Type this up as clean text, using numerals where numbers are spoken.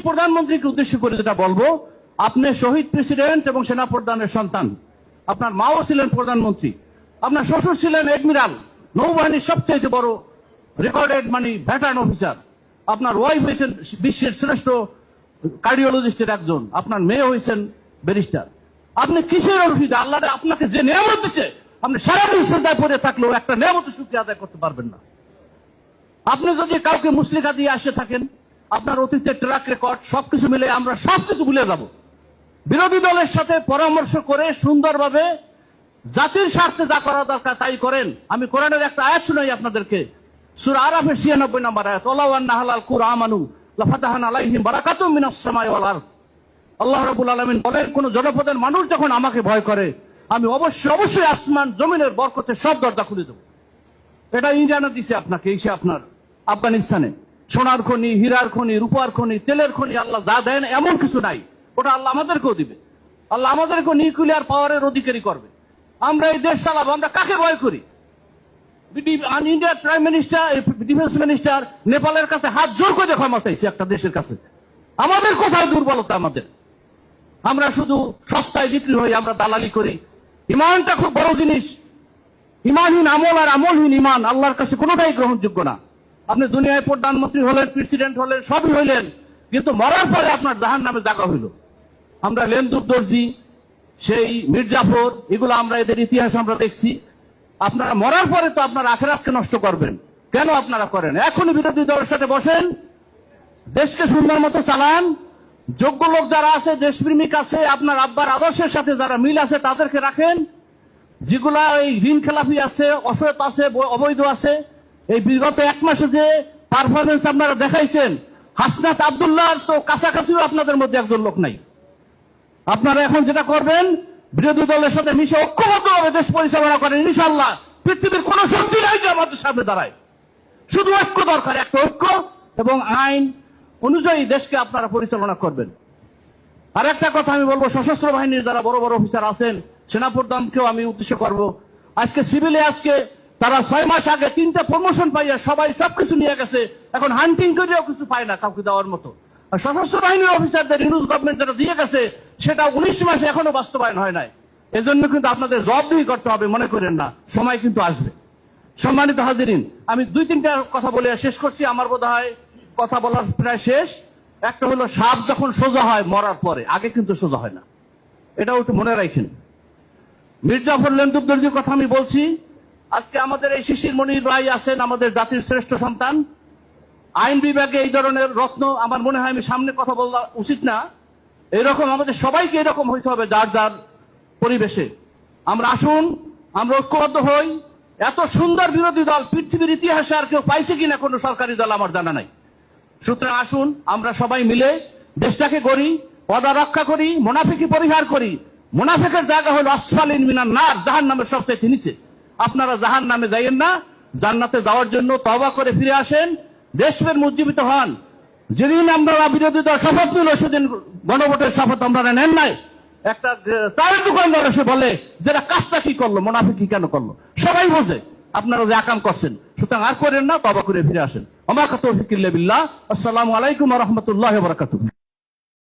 প্রধানমন্ত্রীকে উদ্দেশ্য করে যেটা বলবো, আপনি শহীদ প্রেসিডেন্ট এবং সেনাপ্রধানের সন্তান। আপনার মাও ছিলেন প্রধানমন্ত্রী, আপনার শ্বশুর ছিলেন এডমিরাল, নৌবাহিনীর সবচেয়ে বড় রেকর্ডেড ভেটারান অফিসার। আপনার ওয়াইফ হয়েছেন বিশ্বের শ্রেষ্ঠ কার্ডিওলজিস্টের একজন, আপনার মেয়ে হয়েছেন ব্যারিস্টার। আপনি কিসের অসুবিধা? আল্লাহ আপনাকে যে নিয়ামত দিচ্ছে, আপনি সারাদিন শ্রদ্ধায় পড়ে থাকলেও একটা নিয়ামতের শুকরিয়া আদায় করতে পারবেন না। আপনি যদি কাউকে মুসলিকা দিয়ে আসে থাকেন, আপনার অতীতের ট্র্যাক রেকর্ড সবকিছু মিলে আমরা সবকিছু ভুলে যাব। বিরোধী দলের সাথে পরামর্শ করে সুন্দরভাবে জাতির স্বার্থে যা করা দরকার তাই করেন। আমি কোরআনের একটা আয়াত শুনাই আপনাদেরকে, সূরা আরাফের 96 নম্বর আয়াত, ওয়ালাউ আন্না আহলাল কুরআ আমানু লাফাতাহনা আলাইহিম বারাকাতুম মিনাস সামাই ওয়াল আরদ। আল্লাহ রাব্বুল আলামিন বলেন, কোন জনপদের মানুষ যখন আমাকে ভয় করে, আমি অবশ্যই আসমান জমিনের বরকতের সব দরজা খুলে দেব। এটা ইন্ডিয়ানা দিছে আপনাকে, এই আপনার আফগানিস্তানে সোনার খনি, হীরার খনি, রূপার খনি, তেলের খনি, আল্লাহ যা দেন এমন কিছু নাই, ওটা আল্লাহ আমাদেরকেও দিবে। আল্লাহ আমাদেরকেও নিউক্লিয়ার পাওয়ারের অধিকারী করবে। আমরা এই দেশ চালাবো, আমরা কাকে ভয় করি? ইন্ডিয়ার প্রাইম মিনিস্টার, ডিফেন্স মিনিস্টার নেপালের কাছে হাত জোর করে ক্ষমা চাইছে একটা দেশের কাছে। আমাদের কোথায় দুর্বলতা? আমাদের আমরা শুধু সস্তায় বিক্রি হই, আমরা দালালি করি। ইমানটা খুব বড় জিনিস। ইমানহীন আমল আর আমলহীন ইমান আল্লাহর কাছে কোনোটাই গ্রহণযোগ্য না। আপনি দুনিয়ায় প্রধানমন্ত্রী হলেন, প্রেসিডেন্ট হলেন, সবই হইলেন, কিন্তু মরার পরে আপনার জাহান্নামে জায়গা হইল। আমরা লেন্দুর দর্জি, সেই মির্জাফর, এগুলো আমরা এদের ইতিহাস আমরা দেখছি। আপনারা মরার পরে তো আপনার আখিরাতকে নষ্ট করবেন, কেন আপনারা করেন? এখনই বিরোধী দলের সাথে বসেন, দেশকে সুন্দর মতো চালান। যোগ্য লোক যারা আছে, দেশপ্রেমিক আছে, আপনার আব্বার আদর্শের সাথে যারা মিল আছে তাদেরকে রাখেন। যেগুলা এই ঋণ খেলাপি আছে, অসৎ আছে, অবৈধ আছে, এই বিগত এক মাসে যে পারফরমেন্স আপনারা দেখাইছেন, হাসনাত আব্দুল্লাহ তো কাছাকাছিও আপনাদের মধ্যে একজন লোক নাই। আপনারা এখন যেটা করবেন, বিরোধী দলের সাথে মিশে ঐক্যবদ্ধভাবে দেশ পরিচালনা করেন। ইনশাআল্লাহ পৃথিবীর কোন শক্তি নাই যে আমাদের সামনে দাঁড়ায়। শুধু ঐক্য দরকার, একটা ঐক্য এবং আইন অনুযায়ী দেশকে আপনারা পরিচালনা করবেন। আর একটা কথা আমি বলবো, সশস্ত্র বাহিনীর যারা বড় বড় অফিসার আছেন, সেনাপ্রধানকেও আমি উদ্দেশ্য করব। আজকে সিভিলে তারা 6 মাস আগে 3টা প্রমোশন পাইয়া সবাই সবকিছু নিয়ে গেছে, এখন হান্টিং করেও কিছু পায় না কাউকে দেওয়ার মতো। আর সশস্ত্র বাহিনীর অফিসারদের ইউনুস গভর্নমেন্ট যেটা দিয়ে গেছে, সেটা 19 মাসে এখনো বাস্তবায়ন হয় নাই। এজন্য কিন্তু আপনাদের জবাবদিহি করতে হবে, মনে করেন না, সময় কিন্তু আসবে। সম্মানিত হাজিরিন, আমি 2-3টা কথা বলে শেষ করছি। আমার বোধ হয় কথা বলার প্রায় শেষ। একটা হলো, সাপ যখন সোজা হয় মরার পরে, আগে কিন্তু সোজা হয় না, এটাও একটু মনে রাখেন। মির্জাফর লেন্দুবদর্জির কথা আমি বলছি। আজকে আমাদের এই শিশির মনির ভাই আছেন, আমাদের জাতির শ্রেষ্ঠ সন্তান। আইন বিভাগে এই ধরনের রত্ন, আমার মনে হয় আমি সামনে কথা বলা উচিত না। এরকম আমাদের সবাইকে এরকম হইতে হবে, যার যার পরিবেশে। আমরা আসুন, আমরা ঐক্যবদ্ধ হই। এত সুন্দর বিরোধী দল পৃথিবীর ইতিহাসে আর কেউ পাইছে কিনা কোনো সরকারি দল আমার জানা নাই। সুতরাং আসুন আমরা সবাই মিলে দেশটাকে গড়ি, ওয়াদা রক্ষা করি, মুনাফিকি পরিহার করি। মুনাফিকের জায়গা হলো আসফালিন মিনান নার, জাহান্নামের সবচেয়ে নিচে। আপনারা জাহান্নামে যাইয়েন না, জান্নাতে যাওয়ার জন্য তওবা করে ফিরে আসেন, দেশপ্রেম উজ্জীবিত হন। যেদিন আমরা বিরোধী দল শপথ নিল, সেদিন গণভোটের শপথ আমরা নেন নাই। একটা চায়ের দোকানদার এসে বলে, যেটা কাজটা কি করলো, মুনাফিকি কেন করলো, সবাই বোঝে আপনারা যে আকাম করছেন। সুতরাং আর করেন না, তওবা করে ফিরে আসেন। ওমা তৌফিক ইল্লা বিল্লাহ। আসসালামু আলাইকুম ওয়া রাহমাতুল্লাহি ওয়া বারাকাতুহু।